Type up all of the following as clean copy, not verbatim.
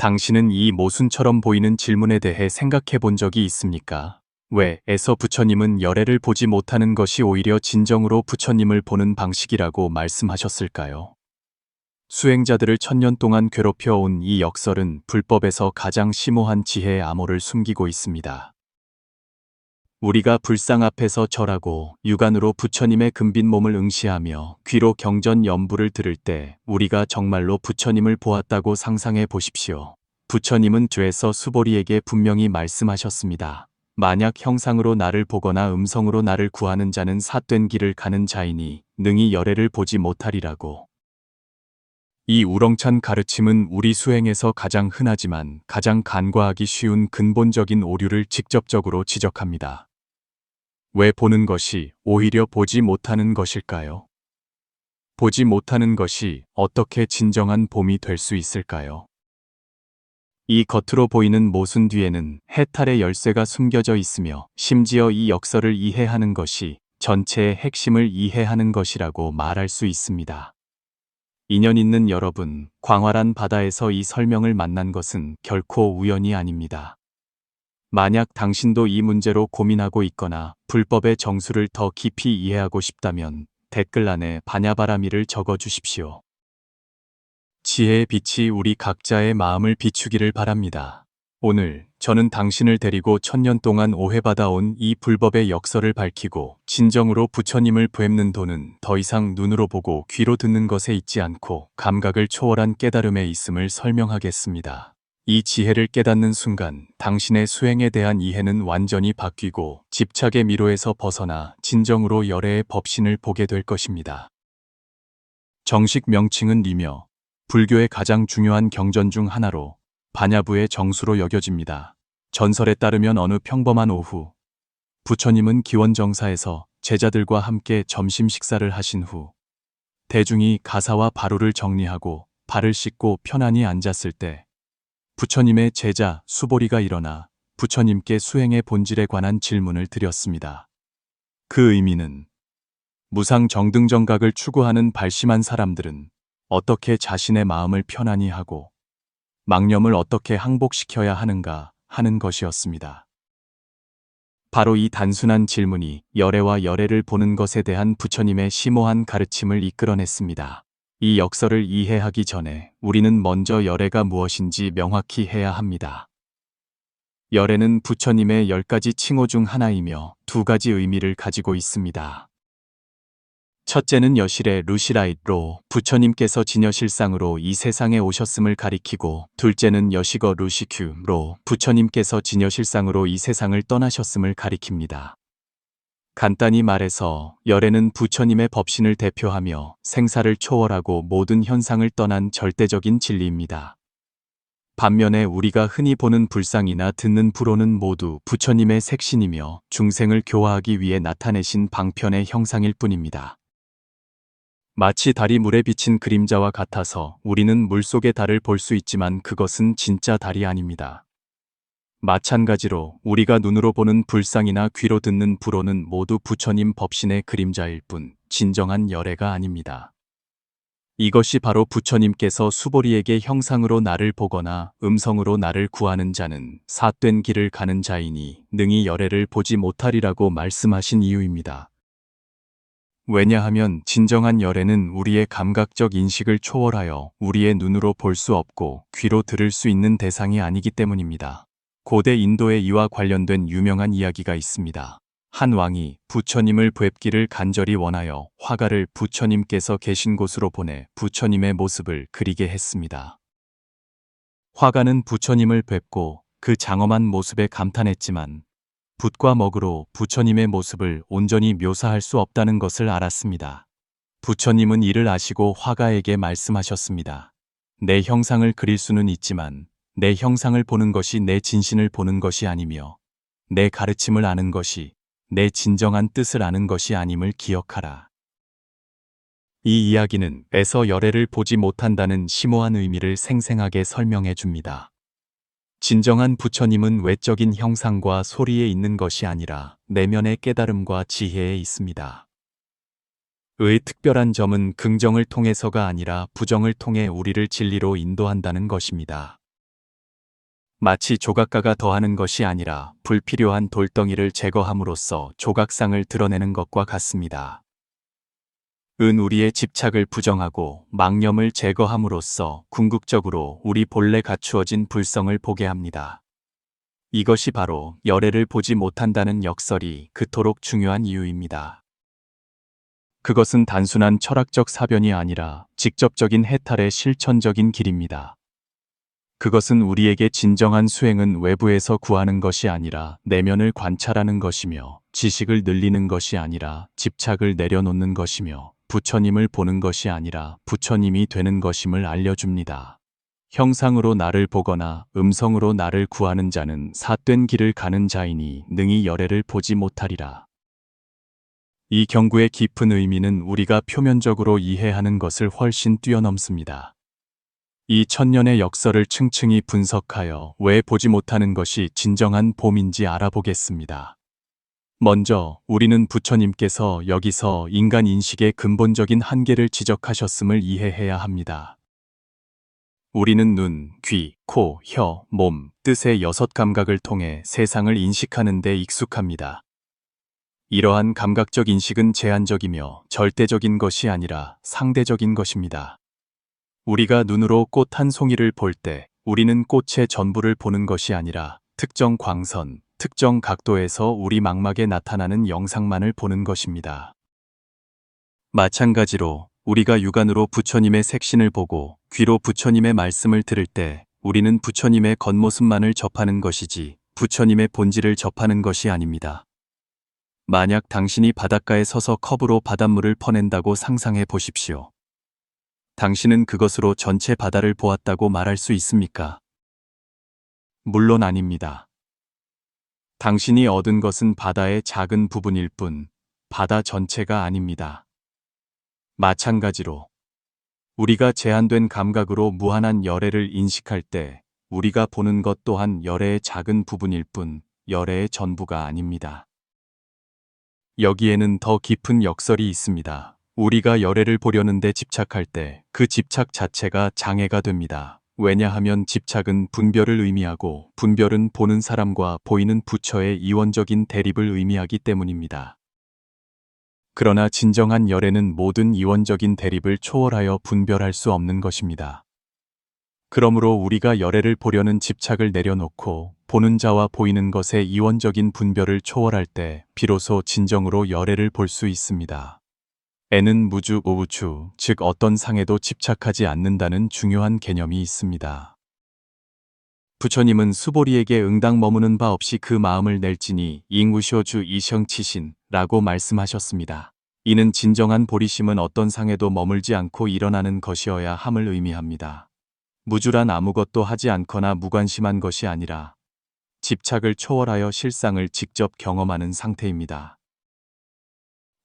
당신은 이 모순처럼 보이는 질문에 대해 생각해 본 적이 있습니까? 왜?에서 부처님은 열애를 보지 못하는 것이 오히려 진정으로 부처님을 보는 방식이라고 말씀하셨을까요? 수행자들을 천년 동안 괴롭혀 온 이 역설은 불법에서 가장 심오한 지혜의 암호를 숨기고 있습니다. 우리가 불상 앞에서 절하고 육안으로 부처님의 금빛 몸을 응시하며 귀로 경전 연부를 들을 때 우리가 정말로 부처님을 보았다고 상상해 보십시오. 부처님은 죄에서 수보리에게 분명히 말씀하셨습니다. 만약 형상으로 나를 보거나 음성으로 나를 구하는 자는 삿된 길을 가는 자이니 능히 열애를 보지 못하리라고. 이 우렁찬 가르침은 우리 수행에서 가장 흔하지만 가장 간과하기 쉬운 근본적인 오류를 직접적으로 지적합니다. 왜 보는 것이 오히려 보지 못하는 것일까요? 보지 못하는 것이 어떻게 진정한 봄이 될 수 있을까요? 이 겉으로 보이는 모순 뒤에는 해탈의 열쇠가 숨겨져 있으며 심지어 이 역설을 이해하는 것이 전체의 핵심을 이해하는 것이라고 말할 수 있습니다. 인연 있는 여러분, 광활한 바다에서 이 설명을 만난 것은 결코 우연이 아닙니다. 만약 당신도 이 문제로 고민하고 있거나 불법의 정수를 더 깊이 이해하고 싶다면 댓글란에 바냐바라미를 적어 주십시오. 지혜의 빛이 우리 각자의 마음을 비추기를 바랍니다. 오늘 저는 당신을 데리고 천년 동안 오해받아온 이 불법의 역설을 밝히고 진정으로 부처님을 뵙는 도는 더 이상 눈으로 보고 귀로 듣는 것에 있지 않고 감각을 초월한 깨달음에 있음을 설명하겠습니다. 이 지혜를 깨닫는 순간 당신의 수행에 대한 이해는 완전히 바뀌고 집착의 미로에서 벗어나 진정으로 열애의 법신을 보게 될 것입니다. 정식 명칭은 리며 불교의 가장 중요한 경전 중 하나로 반야부의 정수로 여겨집니다. 전설에 따르면 어느 평범한 오후 부처님은 기원정사에서 제자들과 함께 점심 식사를 하신 후 대중이 가사와 바루를 정리하고 발을 씻고 편안히 앉았을 때 부처님의 제자 수보리가 일어나 부처님께 수행의 본질에 관한 질문을 드렸습니다. 그 의미는 무상 정등정각을 추구하는 발심한 사람들은 어떻게 자신의 마음을 편안히 하고 망념을 어떻게 항복시켜야 하는가 하는 것이었습니다. 바로 이 단순한 질문이 열애와 열애를 보는 것에 대한 부처님의 심오한 가르침을 이끌어냈습니다. 이 역설을 이해하기 전에 우리는 먼저 열애가 무엇인지 명확히 해야 합니다. 열애는 부처님의 10가지 칭호 중 하나이며 2가지 의미를 가지고 있습니다. 첫째는 여실의 루시라이로 부처님께서 진여실상으로 이 세상에 오셨음을 가리키고, 둘째는 여시거 루시큐로 부처님께서 진여실상으로 이 세상을 떠나셨음을 가리킵니다. 간단히 말해서 열애는 부처님의 법신을 대표하며 생사를 초월하고 모든 현상을 떠난 절대적인 진리입니다. 반면에 우리가 흔히 보는 불상이나 듣는 불호는 모두 부처님의 색신이며 중생을 교화하기 위해 나타내신 방편의 형상일 뿐입니다. 마치 달이 물에 비친 그림자와 같아서 우리는 물속의 달을 볼 수 있지만 그것은 진짜 달이 아닙니다. 마찬가지로 우리가 눈으로 보는 불상이나 귀로 듣는 불호는 모두 부처님 법신의 그림자일 뿐 진정한 열애가 아닙니다. 이것이 바로 부처님께서 수보리에게 형상으로 나를 보거나 음성으로 나를 구하는 자는 삿된 길을 가는 자이니 능히 열애를 보지 못하리라고 말씀하신 이유입니다. 왜냐하면 진정한 열애는 우리의 감각적 인식을 초월하여 우리의 눈으로 볼 수 없고 귀로 들을 수 있는 대상이 아니기 때문입니다. 고대 인도에 이와 관련된 유명한 이야기가 있습니다. 한 왕이 부처님을 뵙기를 간절히 원하여 화가를 부처님께서 계신 곳으로 보내 부처님의 모습을 그리게 했습니다. 화가는 부처님을 뵙고 그 장엄한 모습에 감탄했지만 붓과 먹으로 부처님의 모습을 온전히 묘사할 수 없다는 것을 알았습니다. 부처님은 이를 아시고 화가에게 말씀하셨습니다. 내 형상을 그릴 수는 있지만 내 형상을 보는 것이 내 진신을 보는 것이 아니며 내 가르침을 아는 것이 내 진정한 뜻을 아는 것이 아님을 기억하라. 이 이야기는 에서 열애를 보지 못한다는 심오한 의미를 생생하게 설명해 줍니다. 진정한 부처님은 외적인 형상과 소리에 있는 것이 아니라 내면의 깨달음과 지혜에 있습니다. 의 특별한 점은 긍정을 통해서가 아니라 부정을 통해 우리를 진리로 인도한다는 것입니다. 마치 조각가가 더하는 것이 아니라 불필요한 돌덩이를 제거함으로써 조각상을 드러내는 것과 같습니다. 은 우리의 집착을 부정하고 망념을 제거함으로써 궁극적으로 우리 본래 갖추어진 불성을 보게 합니다. 이것이 바로 열애를 보지 못한다는 역설이 그토록 중요한 이유입니다. 그것은 단순한 철학적 사변이 아니라 직접적인 해탈의 실천적인 길입니다. 그것은 우리에게 진정한 수행은 외부에서 구하는 것이 아니라 내면을 관찰하는 것이며, 지식을 늘리는 것이 아니라 집착을 내려놓는 것이며, 부처님을 보는 것이 아니라 부처님이 되는 것임을 알려줍니다. 형상으로 나를 보거나 음성으로 나를 구하는 자는 삿된 길을 가는 자이니 능히 열애를 보지 못하리라. 이 경구의 깊은 의미는 우리가 표면적으로 이해하는 것을 훨씬 뛰어넘습니다. 이 천년의 역설을 층층이 분석하여 왜 보지 못하는 것이 진정한 봄인지 알아보겠습니다. 먼저 우리는 부처님께서 여기서 인간 인식의 근본적인 한계를 지적하셨음을 이해해야 합니다. 우리는 눈, 귀, 코, 혀, 몸, 뜻의 6감각을 통해 세상을 인식하는 데 익숙합니다. 이러한 감각적 인식은 제한적이며 절대적인 것이 아니라 상대적인 것입니다. 우리가 눈으로 꽃 한 송이를 볼 때 우리는 꽃의 전부를 보는 것이 아니라 특정 광선, 특정 각도에서 우리 망막에 나타나는 영상만을 보는 것입니다. 마찬가지로 우리가 육안으로 부처님의 색신을 보고 귀로 부처님의 말씀을 들을 때 우리는 부처님의 겉모습만을 접하는 것이지 부처님의 본질을 접하는 것이 아닙니다. 만약 당신이 바닷가에 서서 컵으로 바닷물을 퍼낸다고 상상해 보십시오. 당신은 그것으로 전체 바다를 보았다고 말할 수 있습니까? 물론 아닙니다. 당신이 얻은 것은 바다의 작은 부분일 뿐, 바다 전체가 아닙니다. 마찬가지로 우리가 제한된 감각으로 무한한 열애를 인식할 때 우리가 보는 것 또한 열애의 작은 부분일 뿐, 열애의 전부가 아닙니다. 여기에는 더 깊은 역설이 있습니다. 우리가 열애를 보려는데 집착할 때 그 집착 자체가 장애가 됩니다. 왜냐하면 집착은 분별을 의미하고 분별은 보는 사람과 보이는 부처의 이원적인 대립을 의미하기 때문입니다. 그러나 진정한 열애는 모든 이원적인 대립을 초월하여 분별할 수 없는 것입니다. 그러므로 우리가 열애를 보려는 집착을 내려놓고 보는 자와 보이는 것의 이원적인 분별을 초월할 때 비로소 진정으로 열애를 볼 수 있습니다. 애는 무주 우우추, 즉 어떤 상에도 집착하지 않는다는 중요한 개념이 있습니다. 부처님은 수보리에게 응당 머무는 바 없이 그 마음을 낼지니 잉우쇼주 이성치신 라고 말씀하셨습니다. 이는 진정한 보리심은 어떤 상에도 머물지 않고 일어나는 것이어야 함을 의미합니다. 무주란 아무것도 하지 않거나 무관심한 것이 아니라 집착을 초월하여 실상을 직접 경험하는 상태입니다.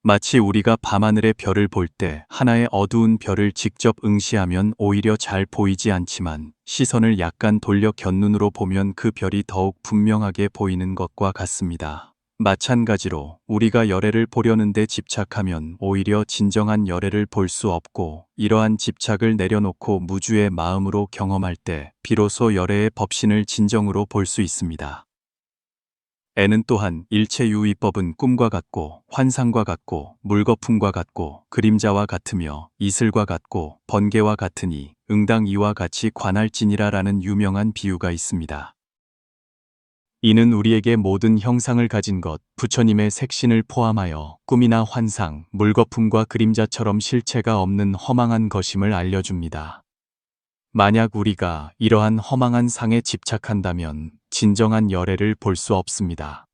마치 우리가 밤하늘의 별을 볼 때 하나의 어두운 별을 직접 응시하면 오히려 잘 보이지 않지만 시선을 약간 돌려 곁눈으로 보면 그 별이 더욱 분명하게 보이는 것과 같습니다. 마찬가지로 우리가 열애를 보려는데 집착하면 오히려 진정한 열애를 볼 수 없고, 이러한 집착을 내려놓고 무주의 마음으로 경험할 때 비로소 열애의 법신을 진정으로 볼 수 있습니다. 애는 또한 일체유의법은 꿈과 같고 환상과 같고 물거품과 같고 그림자와 같으며 이슬과 같고 번개와 같으니 응당 이와 같이 관할지니라 라는 유명한 비유가 있습니다. 이는 우리에게 모든 형상을 가진 것, 부처님의 색신을 포함하여 꿈이나 환상, 물거품과 그림자처럼 실체가 없는 허망한 것임을 알려줍니다. 만약 우리가 이러한 허망한 상에 집착한다면 진정한 열애를 볼 수 없습니다.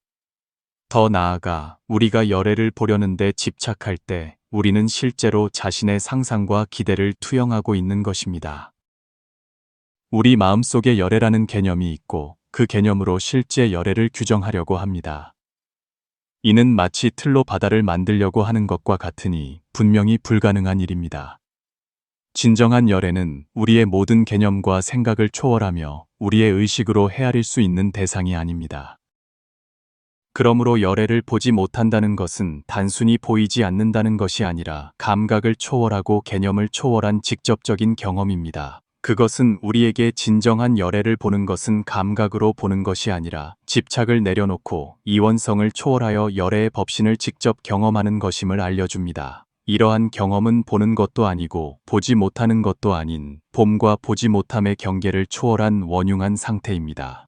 더 나아가 우리가 열애를 보려는데 집착할 때 우리는 실제로 자신의 상상과 기대를 투영하고 있는 것입니다. 우리 마음속에 열애라는 개념이 있고 그 개념으로 실제 열애를 규정하려고 합니다. 이는 마치 틀로 바다를 만들려고 하는 것과 같으니 분명히 불가능한 일입니다. 진정한 열애는 우리의 모든 개념과 생각을 초월하며 우리의 의식으로 헤아릴 수 있는 대상이 아닙니다. 그러므로 열애를 보지 못한다는 것은 단순히 보이지 않는다는 것이 아니라 감각을 초월하고 개념을 초월한 직접적인 경험입니다. 그것은 우리에게 진정한 열애를 보는 것은 감각으로 보는 것이 아니라 집착을 내려놓고 이원성을 초월하여 열애의 법신을 직접 경험하는 것임을 알려줍니다. 이러한 경험은 보는 것도 아니고 보지 못하는 것도 아닌 봄과 보지 못함의 경계를 초월한 원흉한 상태입니다.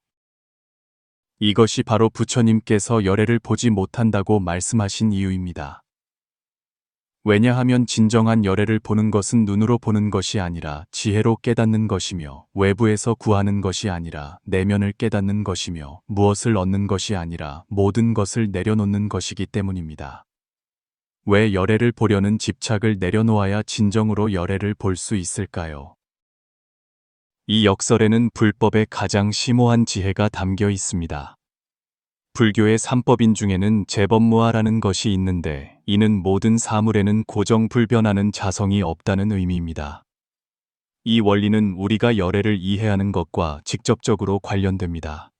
이것이 바로 부처님께서 열애를 보지 못한다고 말씀하신 이유입니다. 왜냐하면 진정한 열애를 보는 것은 눈으로 보는 것이 아니라 지혜로 깨닫는 것이며 외부에서 구하는 것이 아니라 내면을 깨닫는 것이며 무엇을 얻는 것이 아니라 모든 것을 내려놓는 것이기 때문입니다. 왜 열애를 보려는 집착을 내려놓아야 진정으로 열애를 볼 수 있을까요? 이 역설에는 불법의 가장 심오한 지혜가 담겨 있습니다. 불교의 3법인 중에는 재법무화라는 것이 있는데 이는 모든 사물에는 고정불변하는 자성이 없다는 의미입니다. 이 원리는 우리가 열애를 이해하는 것과 직접적으로 관련됩니다.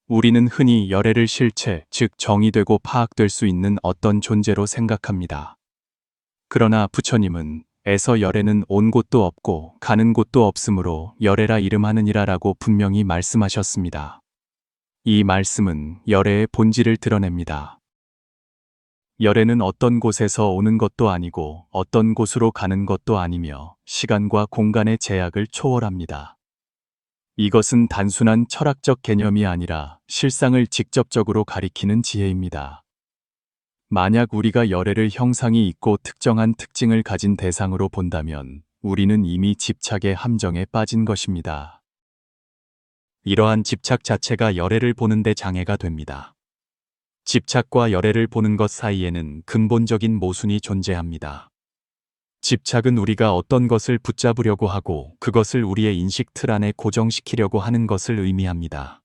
우리는 흔히 열애를 실체, 즉 정의되고 파악될 수 있는 어떤 존재로 생각합니다. 그러나 부처님은 에서 열애는 온 곳도 없고 가는 곳도 없으므로 열애라 이름하느니라 라고 분명히 말씀하셨습니다. 이 말씀은 열애의 본질을 드러냅니다. 열애는 어떤 곳에서 오는 것도 아니고 어떤 곳으로 가는 것도 아니며 시간과 공간의 제약을 초월합니다. 이것은 단순한 철학적 개념이 아니라 실상을 직접적으로 가리키는 지혜입니다. 만약 우리가 열애를 형상이 있고 특정한 특징을 가진 대상으로 본다면 우리는 이미 집착의 함정에 빠진 것입니다. 이러한 집착 자체가 열애를 보는 데 장애가 됩니다. 집착과 열애를 보는 것 사이에는 근본적인 모순이 존재합니다. 집착은 우리가 어떤 것을 붙잡으려고 하고 그것을 우리의 인식 틀 안에 고정시키려고 하는 것을 의미합니다.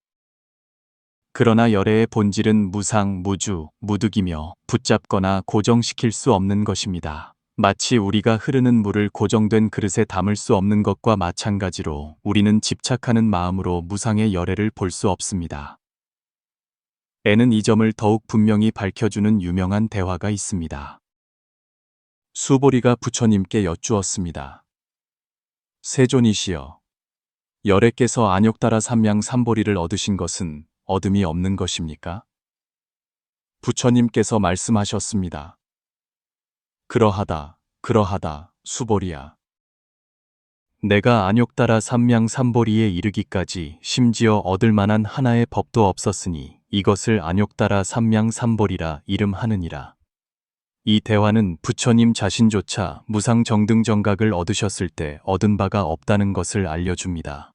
그러나 열애의 본질은 무상, 무주, 무득이며 붙잡거나 고정시킬 수 없는 것입니다. 마치 우리가 흐르는 물을 고정된 그릇에 담을 수 없는 것과 마찬가지로 우리는 집착하는 마음으로 무상의 열애를 볼 수 없습니다. 에는 이 점을 더욱 분명히 밝혀주는 유명한 대화가 있습니다. 수보리가 부처님께 여쭈었습니다. 세존이시여, 열애께서 안욕따라 삼량삼보리를 얻으신 것은 어둠이 없는 것입니까? 부처님께서 말씀하셨습니다. 그러하다, 그러하다, 수보리야. 내가 안욕따라 삼량삼보리에 이르기까지 심지어 얻을 만한 하나의 법도 없었으니 이것을 안욕따라 삼량삼보리라 이름하느니라. 이 대화는 부처님 자신조차 무상정등정각을 얻으셨을 때 얻은 바가 없다는 것을 알려줍니다.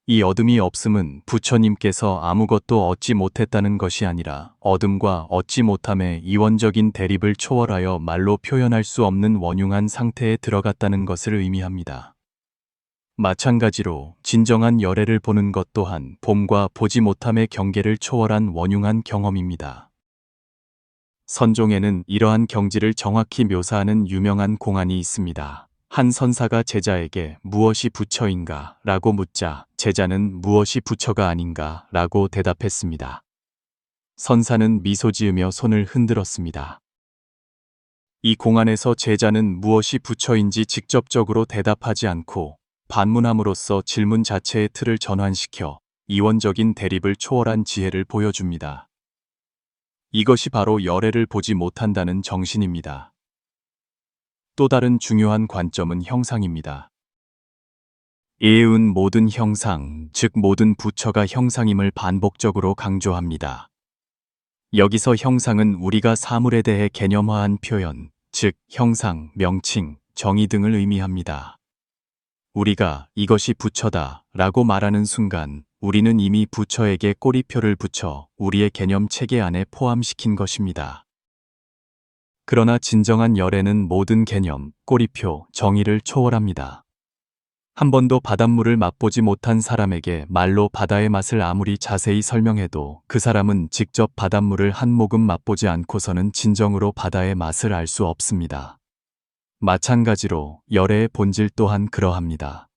이 얻음이 없음은 부처님께서 아무것도 얻지 못했다는 것이 아니라 얻음과 얻지 못함의 이원적인 대립을 초월하여 말로 표현할 수 없는 원흉한 상태에 들어갔다는 것을 의미합니다. 마찬가지로 진정한 열애를 보는 것 또한 봄과 보지 못함의 경계를 초월한 원흉한 경험입니다. 선종에는 이러한 경지를 정확히 묘사하는 유명한 공안이 있습니다. 한 선사가 제자에게 무엇이 부처인가? 라고 묻자 제자는 무엇이 부처가 아닌가? 라고 대답했습니다. 선사는 미소 지으며 손을 흔들었습니다. 이 공안에서 제자는 무엇이 부처인지 직접적으로 대답하지 않고 반문함으로써 질문 자체의 틀을 전환시켜 이원적인 대립을 초월한 지혜를 보여줍니다. 이것이 바로 열애를 보지 못한다는 정신입니다. 또 다른 중요한 관점은 형상입니다. 예은 모든 형상, 즉 모든 부처가 형상임을 반복적으로 강조합니다. 여기서 형상은 우리가 사물에 대해 개념화한 표현, 즉 형상, 명칭, 정의 등을 의미합니다. 우리가 이것이 부처다 라고 말하는 순간 우리는 이미 부처에게 꼬리표를 붙여 우리의 개념 체계 안에 포함시킨 것입니다. 그러나 진정한 열애는 모든 개념, 꼬리표, 정의를 초월합니다. 한 번도 바닷물을 맛보지 못한 사람에게 말로 바다의 맛을 아무리 자세히 설명해도 그 사람은 직접 바닷물을 한 모금 맛보지 않고서는 진정으로 바다의 맛을 알 수 없습니다. 마찬가지로 열애의 본질 또한 그러합니다.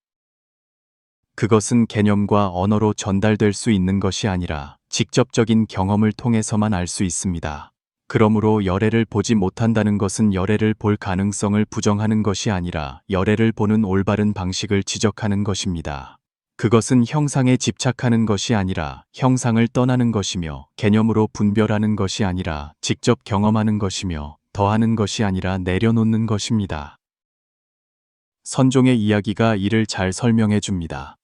그것은 개념과 언어로 전달될 수 있는 것이 아니라 직접적인 경험을 통해서만 알 수 있습니다. 그러므로 열애를 보지 못한다는 것은 열애를 볼 가능성을 부정하는 것이 아니라 열애를 보는 올바른 방식을 지적하는 것입니다. 그것은 형상에 집착하는 것이 아니라 형상을 떠나는 것이며 개념으로 분별하는 것이 아니라 직접 경험하는 것이며 더하는 것이 아니라 내려놓는 것입니다. 선종의 이야기가 이를 잘 설명해 줍니다.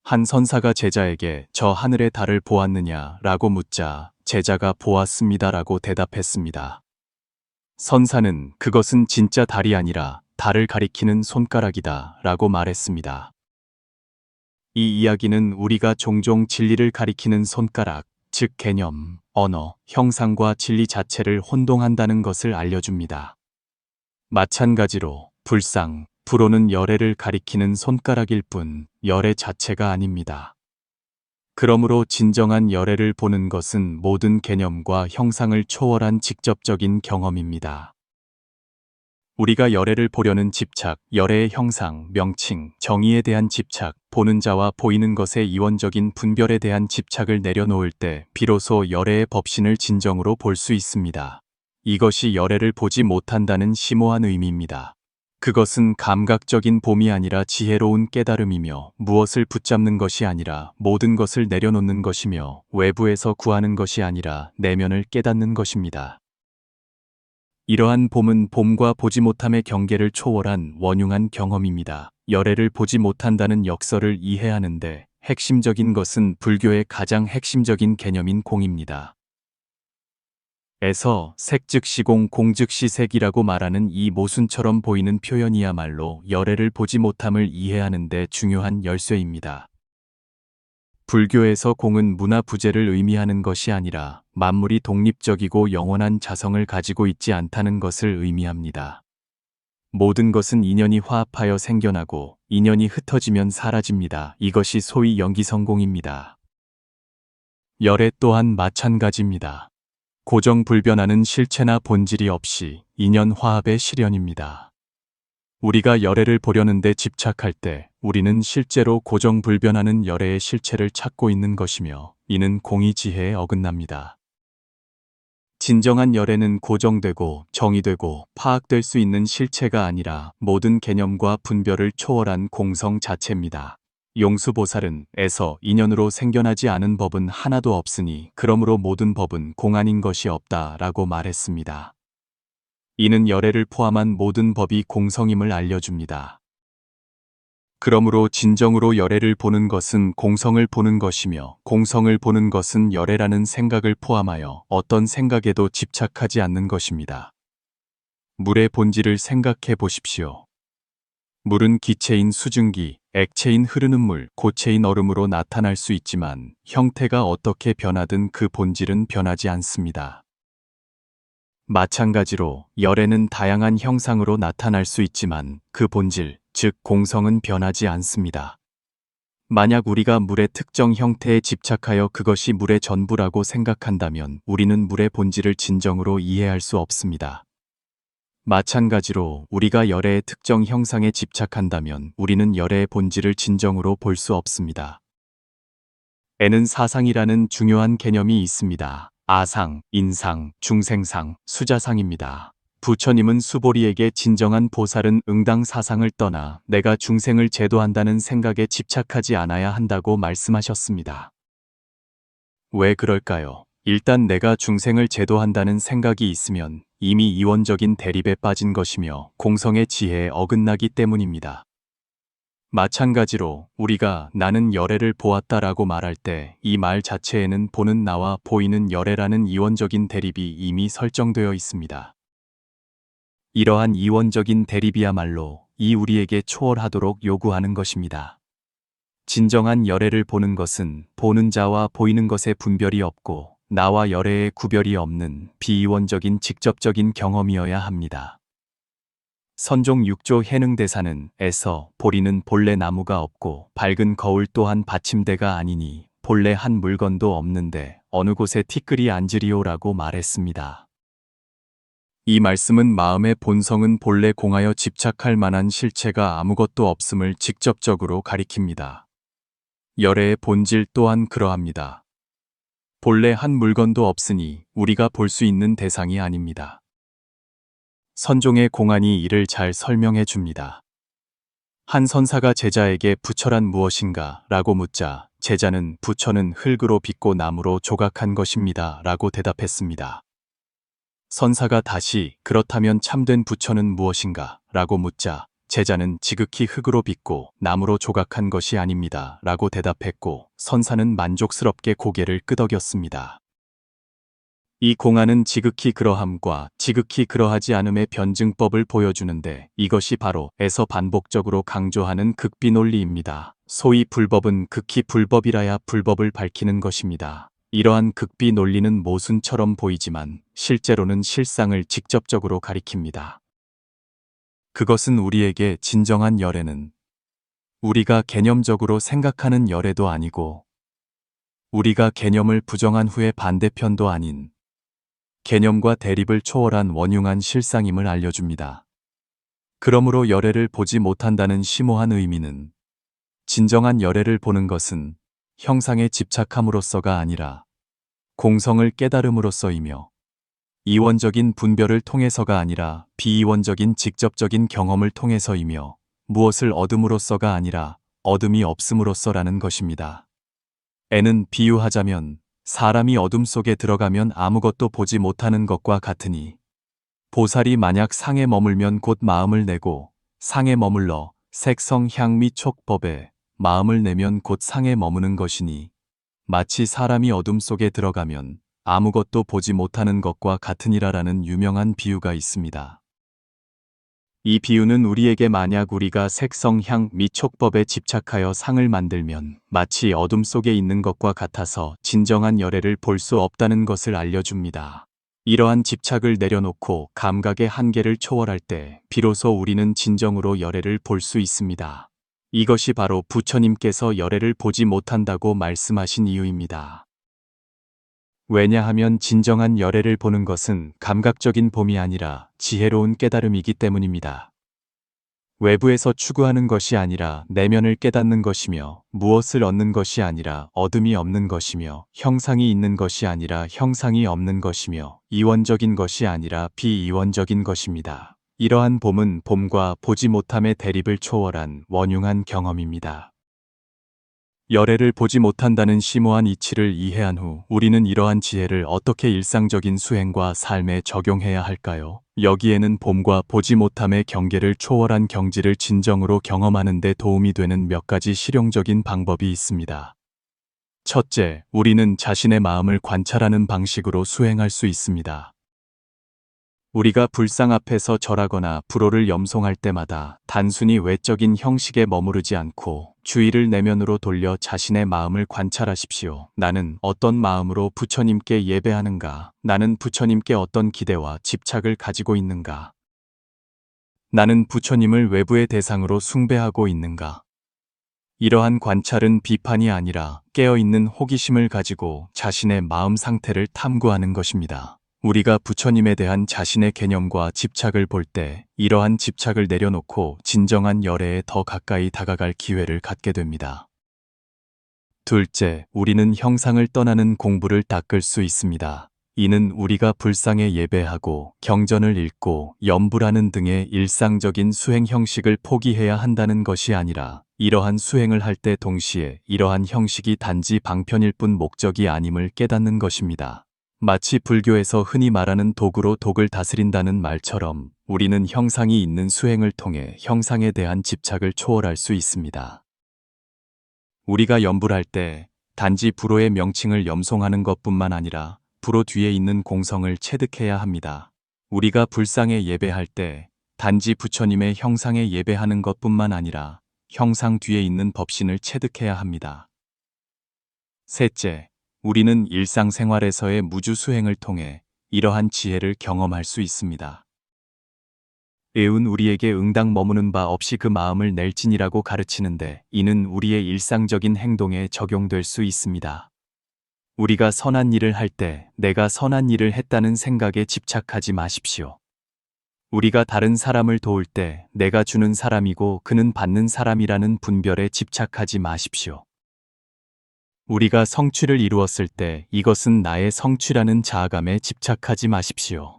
한 선사가 제자에게 저 하늘의 달을 보았느냐 라고 묻자 제자가 보았습니다 라고 대답했습니다. 선사는 그것은 진짜 달이 아니라 달을 가리키는 손가락이다 라고 말했습니다. 이 이야기는 우리가 종종 진리를 가리키는 손가락, 즉 개념, 언어, 형상과 진리 자체를 혼동한다는 것을 알려줍니다. 마찬가지로 불상, 불호는 열애를 가리키는 손가락일 뿐 열애 자체가 아닙니다. 그러므로 진정한 열애를 보는 것은 모든 개념과 형상을 초월한 직접적인 경험입니다. 우리가 열애를 보려는 집착, 열애의 형상, 명칭, 정의에 대한 집착, 보는 자와 보이는 것의 이원적인 분별에 대한 집착을 내려놓을 때 비로소 열애의 법신을 진정으로 볼 수 있습니다. 이것이 열애를 보지 못한다는 심오한 의미입니다. 그것은 감각적인 봄이 아니라 지혜로운 깨달음이며 무엇을 붙잡는 것이 아니라 모든 것을 내려놓는 것이며 외부에서 구하는 것이 아니라 내면을 깨닫는 것입니다. 이러한 봄은 봄과 보지 못함의 경계를 초월한 원흉한 경험입니다. 열애를 보지 못한다는 역설을 이해하는데 핵심적인 것은 불교의 가장 핵심적인 개념인 공입니다. 에서 색 즉 시공, 공 즉 시색이라고 말하는 이 모순처럼 보이는 표현이야말로 열애를 보지 못함을 이해하는 데 중요한 열쇠입니다. 불교에서 공은 문화 부재를 의미하는 것이 아니라 만물이 독립적이고 영원한 자성을 가지고 있지 않다는 것을 의미합니다. 모든 것은 인연이 화합하여 생겨나고 인연이 흩어지면 사라집니다. 이것이 소위 연기성공입니다. 열애 또한 마찬가지입니다. 고정불변하는 실체나 본질이 없이 인연 화합의 실현입니다. 우리가 열애를 보려는데 집착할 때 우리는 실제로 고정불변하는 열애의 실체를 찾고 있는 것이며 이는 공의 지혜에 어긋납니다. 진정한 열애는 고정되고 정의되고 파악될 수 있는 실체가 아니라 모든 개념과 분별을 초월한 공성 자체입니다. 용수보살은 에서 인연으로 생겨나지 않은 법은 하나도 없으니 그러므로 모든 법은 공 아닌 것이 없다 라고 말했습니다. 이는 열애를 포함한 모든 법이 공성임을 알려줍니다. 그러므로 진정으로 열애를 보는 것은 공성을 보는 것이며 공성을 보는 것은 열애라는 생각을 포함하여 어떤 생각에도 집착하지 않는 것입니다. 물의 본질을 생각해 보십시오. 물은 기체인 수증기, 액체인 흐르는 물, 고체인 얼음으로 나타날 수 있지만 형태가 어떻게 변하든 그 본질은 변하지 않습니다. 마찬가지로 열애는 다양한 형상으로 나타날 수 있지만 그 본질, 즉 공성은 변하지 않습니다. 만약 우리가 물의 특정 형태에 집착하여 그것이 물의 전부라고 생각한다면 우리는 물의 본질을 진정으로 이해할 수 없습니다. 마찬가지로 우리가 열애의 특정 형상에 집착한다면 우리는 열애의 본질을 진정으로 볼 수 없습니다. 에는 사상이라는 중요한 개념이 있습니다. 아상, 인상, 중생상, 수자상입니다. 부처님은 수보리에게 진정한 보살은 응당 사상을 떠나 내가 중생을 제도한다는 생각에 집착하지 않아야 한다고 말씀하셨습니다. 왜 그럴까요? 일단 내가 중생을 제도한다는 생각이 있으면 이미 이원적인 대립에 빠진 것이며 공성의 지혜에 어긋나기 때문입니다. 마찬가지로 우리가 나는 열애를 보았다라고 말할 때 이 말 자체에는 보는 나와 보이는 열애라는 이원적인 대립이 이미 설정되어 있습니다. 이러한 이원적인 대립이야말로 이 우리에게 초월하도록 요구하는 것입니다. 진정한 열애를 보는 것은 보는 자와 보이는 것의 분별이 없고 나와 열애의 구별이 없는 비이원적인 직접적인 경험이어야 합니다. 선종 6조 해능대사는 에서 보리는 본래 나무가 없고 밝은 거울 또한 받침대가 아니니 본래 한 물건도 없는데 어느 곳에 티끌이 앉으리오라고 말했습니다. 이 말씀은 마음의 본성은 본래 공하여 집착할 만한 실체가 아무것도 없음을 직접적으로 가리킵니다. 열애의 본질 또한 그러합니다. 본래 한 물건도 없으니 우리가 볼 수 있는 대상이 아닙니다. 선종의 공안이 이를 잘 설명해 줍니다. 한 선사가 제자에게 부처란 무엇인가 라고 묻자 제자는 부처는 흙으로 빚고 나무로 조각한 것입니다 라고 대답했습니다. 선사가 다시 그렇다면 참된 부처는 무엇인가 라고 묻자 제자는 지극히 흙으로 빚고 나무로 조각한 것이 아닙니다 라고 대답했고 선사는 만족스럽게 고개를 끄덕였습니다. 이 공안은 지극히 그러함과 지극히 그러하지 않음의 변증법을 보여주는데 이것이 바로 에서 반복적으로 강조하는 극비 논리입니다. 소위 불법은 극히 불법이라야 불법을 밝히는 것입니다. 이러한 극비 논리는 모순처럼 보이지만 실제로는 실상을 직접적으로 가리킵니다. 그것은 우리에게 진정한 열애는 우리가 개념적으로 생각하는 열애도 아니고 우리가 개념을 부정한 후의 반대편도 아닌 개념과 대립을 초월한 원흉한 실상임을 알려줍니다. 그러므로 열애를 보지 못한다는 심오한 의미는 진정한 열애를 보는 것은 형상에 집착함으로써가 아니라 공성을 깨달음으로써이며 이원적인 분별을 통해서가 아니라 비이원적인 직접적인 경험을 통해서이며 무엇을 얻음으로써가 아니라 얻음이 없음으로써라는 것입니다. 애는 비유하자면 사람이 어둠 속에 들어가면 아무것도 보지 못하는 것과 같으니 보살이 만약 상에 머물면 곧 마음을 내고 상에 머물러 색성 향미 촉법에 마음을 내면 곧 상에 머무는 것이니 마치 사람이 어둠 속에 들어가면 아무것도 보지 못하는 것과 같으니라라는 유명한 비유가 있습니다. 이 비유는 우리에게 만약 우리가 색성, 향, 미, 촉법에 집착하여 상을 만들면 마치 어둠 속에 있는 것과 같아서 진정한 열애를 볼 수 없다는 것을 알려줍니다. 이러한 집착을 내려놓고 감각의 한계를 초월할 때 비로소 우리는 진정으로 열애를 볼 수 있습니다. 이것이 바로 부처님께서 열애를 보지 못한다고 말씀하신 이유입니다. 왜냐하면 진정한 열애를 보는 것은 감각적인 봄이 아니라 지혜로운 깨달음이기 때문입니다. 외부에서 추구하는 것이 아니라 내면을 깨닫는 것이며 무엇을 얻는 것이 아니라 얻음이 없는 것이며 형상이 있는 것이 아니라 형상이 없는 것이며 이원적인 것이 아니라 비이원적인 것입니다. 이러한 봄은 봄과 보지 못함의 대립을 초월한 원흉한 경험입니다. 열애를 보지 못한다는 심오한 이치를 이해한 후 우리는 이러한 지혜를 어떻게 일상적인 수행과 삶에 적용해야 할까요? 여기에는 봄과 보지 못함의 경계를 초월한 경지를 진정으로 경험하는 데 도움이 되는 몇 가지 실용적인 방법이 있습니다. 첫째, 우리는 자신의 마음을 관찰하는 방식으로 수행할 수 있습니다. 우리가 불상 앞에서 절하거나 불호를 염송할 때마다 단순히 외적인 형식에 머무르지 않고 주의를 내면으로 돌려 자신의 마음을 관찰하십시오. 나는 어떤 마음으로 부처님께 예배하는가? 나는 부처님께 어떤 기대와 집착을 가지고 있는가? 나는 부처님을 외부의 대상으로 숭배하고 있는가? 이러한 관찰은 비판이 아니라 깨어있는 호기심을 가지고 자신의 마음 상태를 탐구하는 것입니다. 우리가 부처님에 대한 자신의 개념과 집착을 볼 때 이러한 집착을 내려놓고 진정한 열애에 더 가까이 다가갈 기회를 갖게 됩니다. 둘째, 우리는 형상을 떠나는 공부를 닦을 수 있습니다. 이는 우리가 불상에 예배하고 경전을 읽고 염불하는 등의 일상적인 수행 형식을 포기해야 한다는 것이 아니라 이러한 수행을 할 때 동시에 이러한 형식이 단지 방편일 뿐 목적이 아님을 깨닫는 것입니다. 마치 불교에서 흔히 말하는 도구로 독을 다스린다는 말처럼 우리는 형상이 있는 수행을 통해 형상에 대한 집착을 초월할 수 있습니다. 우리가 염불할 때 단지 불호의 명칭을 염송하는 것뿐만 아니라 불호 뒤에 있는 공성을 체득해야 합니다. 우리가 불상에 예배할 때 단지 부처님의 형상에 예배하는 것뿐만 아니라 형상 뒤에 있는 법신을 체득해야 합니다. 셋째, 우리는 일상생활에서의 무주 수행을 통해 이러한 지혜를 경험할 수 있습니다. 애운 우리에게 응당 머무는 바 없이 그 마음을 낼진이라고 가르치는데 이는 우리의 일상적인 행동에 적용될 수 있습니다. 우리가 선한 일을 할 때 내가 선한 일을 했다는 생각에 집착하지 마십시오. 우리가 다른 사람을 도울 때 내가 주는 사람이고 그는 받는 사람이라는 분별에 집착하지 마십시오. 우리가 성취를 이루었을 때 이것은 나의 성취라는 자아감에 집착하지 마십시오.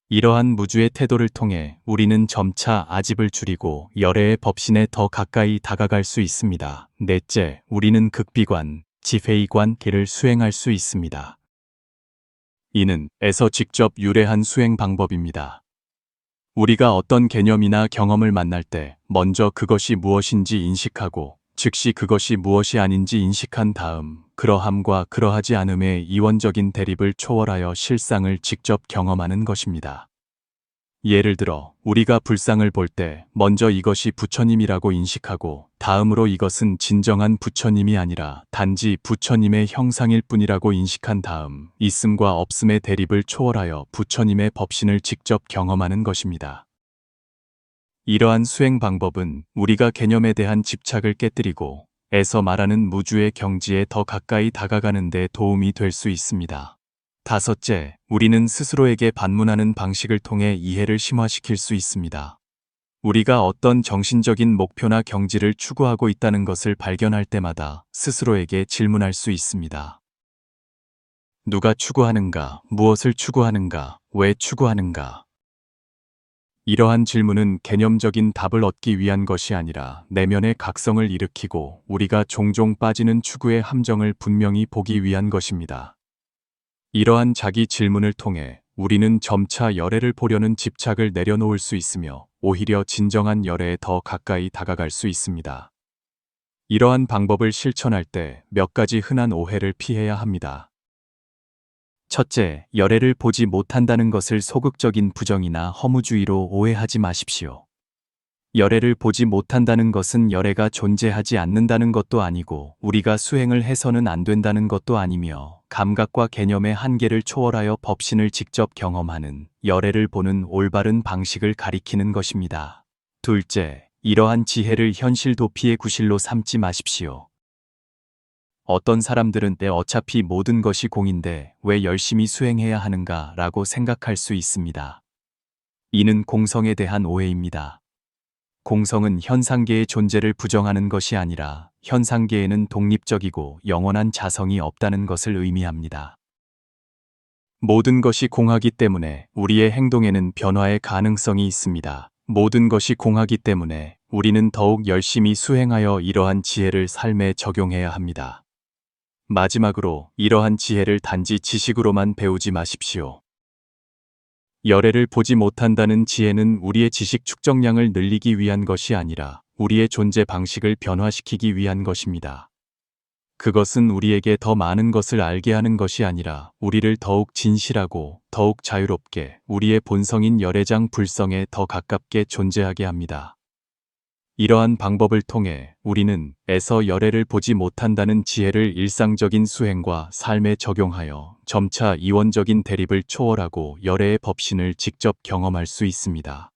이러한 무주의 태도를 통해 우리는 점차 아집을 줄이고 열애의 법신에 더 가까이 다가갈 수 있습니다. 넷째, 우리는 극비관, 지회의관계를 수행할 수 있습니다. 이는 에서 직접 유래한 수행 방법입니다. 우리가 어떤 개념이나 경험을 만날 때 먼저 그것이 무엇인지 인식하고 즉시 그것이 무엇이 아닌지 인식한 다음 그러함과 그러하지 않음의 이원적인 대립을 초월하여 실상을 직접 경험하는 것입니다. 예를 들어 우리가 불상을 볼 때 먼저 이것이 부처님이라고 인식하고 다음으로 이것은 진정한 부처님이 아니라 단지 부처님의 형상일 뿐이라고 인식한 다음 있음과 없음의 대립을 초월하여 부처님의 법신을 직접 경험하는 것입니다. 이러한 수행 방법은 우리가 개념에 대한 집착을 깨뜨리고 에서 말하는 무주의 경지에 더 가까이 다가가는 데 도움이 될 수 있습니다. 다섯째, 우리는 스스로에게 반문하는 방식을 통해 이해를 심화시킬 수 있습니다. 우리가 어떤 정신적인 목표나 경지를 추구하고 있다는 것을 발견할 때마다 스스로에게 질문할 수 있습니다. 누가 추구하는가? 무엇을 추구하는가? 왜 추구하는가? 이러한 질문은 개념적인 답을 얻기 위한 것이 아니라 내면의 각성을 일으키고 우리가 종종 빠지는 추구의 함정을 분명히 보기 위한 것입니다. 이러한 자기 질문을 통해 우리는 점차 열애를 보려는 집착을 내려놓을 수 있으며 오히려 진정한 열애에 더 가까이 다가갈 수 있습니다. 이러한 방법을 실천할 때 몇 가지 흔한 오해를 피해야 합니다. 첫째, 열애를 보지 못한다는 것을 소극적인 부정이나 허무주의로 오해하지 마십시오. 열애를 보지 못한다는 것은 열애가 존재하지 않는다는 것도 아니고 우리가 수행을 해서는 안 된다는 것도 아니며 감각과 개념의 한계를 초월하여 법신을 직접 경험하는 열애를 보는 올바른 방식을 가리키는 것입니다. 둘째, 이러한 지혜를 현실 도피의 구실로 삼지 마십시오. 어떤 사람들은 어차피 모든 것이 공인데 왜 열심히 수행해야 하는가 라고 생각할 수 있습니다. 이는 공성에 대한 오해입니다. 공성은 현상계의 존재를 부정하는 것이 아니라 현상계에는 독립적이고 영원한 자성이 없다는 것을 의미합니다. 모든 것이 공하기 때문에 우리의 행동에는 변화의 가능성이 있습니다. 모든 것이 공하기 때문에 우리는 더욱 열심히 수행하여 이러한 지혜를 삶에 적용해야 합니다. 마지막으로 이러한 지혜를 단지 지식으로만 배우지 마십시오. 열애를 보지 못한다는 지혜는 우리의 지식 축적량을 늘리기 위한 것이 아니라 우리의 존재 방식을 변화시키기 위한 것입니다. 그것은 우리에게 더 많은 것을 알게 하는 것이 아니라 우리를 더욱 진실하고 더욱 자유롭게 우리의 본성인 열애장 불성에 더 가깝게 존재하게 합니다. 이러한 방법을 통해 우리는 에서 열애를 보지 못한다는 지혜를 일상적인 수행과 삶에 적용하여 점차 이원적인 대립을 초월하고 열애의 법신을 직접 경험할 수 있습니다.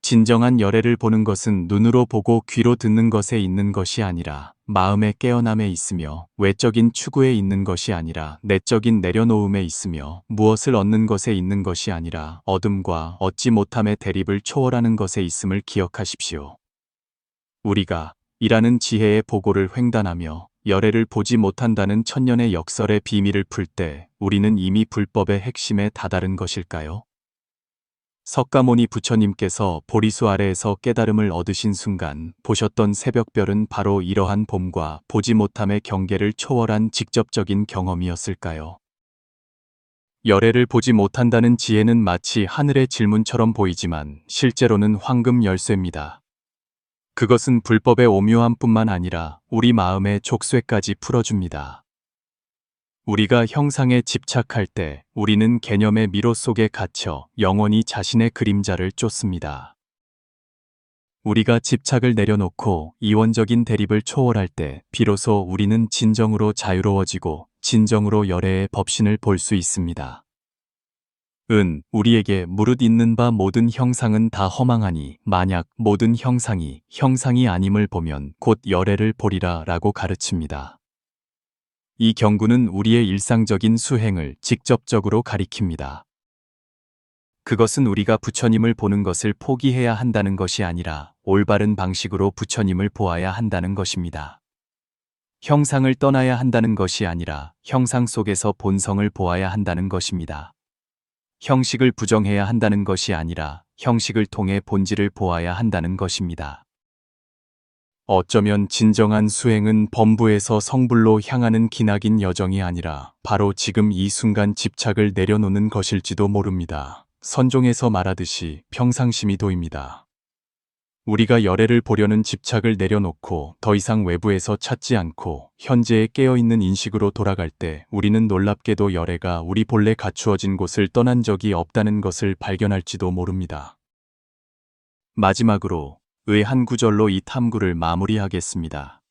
진정한 열애를 보는 것은 눈으로 보고 귀로 듣는 것에 있는 것이 아니라 마음의 깨어남에 있으며 외적인 추구에 있는 것이 아니라 내적인 내려놓음에 있으며 무엇을 얻는 것에 있는 것이 아니라 얻음과 얻지 못함의 대립을 초월하는 것에 있음을 기억하십시오. 우리가 이라는 지혜의 보고를 횡단하며 열애를 보지 못한다는 천년의 역설의 비밀을 풀 때 우리는 이미 불법의 핵심에 다다른 것일까요? 석가모니 부처님께서 보리수 아래에서 깨달음을 얻으신 순간 보셨던 새벽별은 바로 이러한 봄과 보지 못함의 경계를 초월한 직접적인 경험이었을까요? 열애를 보지 못한다는 지혜는 마치 하늘의 질문처럼 보이지만 실제로는 황금 열쇠입니다. 그것은 불법의 오묘함뿐만 아니라 우리 마음의 족쇄까지 풀어줍니다. 우리가 형상에 집착할 때 우리는 개념의 미로 속에 갇혀 영원히 자신의 그림자를 쫓습니다. 우리가 집착을 내려놓고 이원적인 대립을 초월할 때 비로소 우리는 진정으로 자유로워지고 진정으로 열애의 법신을 볼 수 있습니다. 우리에게 무릇 있는 바 모든 형상은 다 허망하니 만약 모든 형상이 아님을 보면 곧 열애를 보리라 라고 가르칩니다. 이 경구는 우리의 일상적인 수행을 직접적으로 가리킵니다. 그것은 우리가 부처님을 보는 것을 포기해야 한다는 것이 아니라 올바른 방식으로 부처님을 보아야 한다는 것입니다. 형상을 떠나야 한다는 것이 아니라 형상 속에서 본성을 보아야 한다는 것입니다. 형식을 부정해야 한다는 것이 아니라 형식을 통해 본질을 보아야 한다는 것입니다. 어쩌면 진정한 수행은 범부에서 성불로 향하는 기나긴 여정이 아니라 바로 지금 이 순간 집착을 내려놓는 것일지도 모릅니다. 선종에서 말하듯이 평상심이 도입니다. 우리가 열애를 보려는 집착을 내려놓고 더 이상 외부에서 찾지 않고 현재에 깨어있는 인식으로 돌아갈 때 우리는 놀랍게도 열애가 우리 본래 갖추어진 곳을 떠난 적이 없다는 것을 발견할지도 모릅니다. 마지막으로 의 한 구절로 이 탐구를 마무리하겠습니다.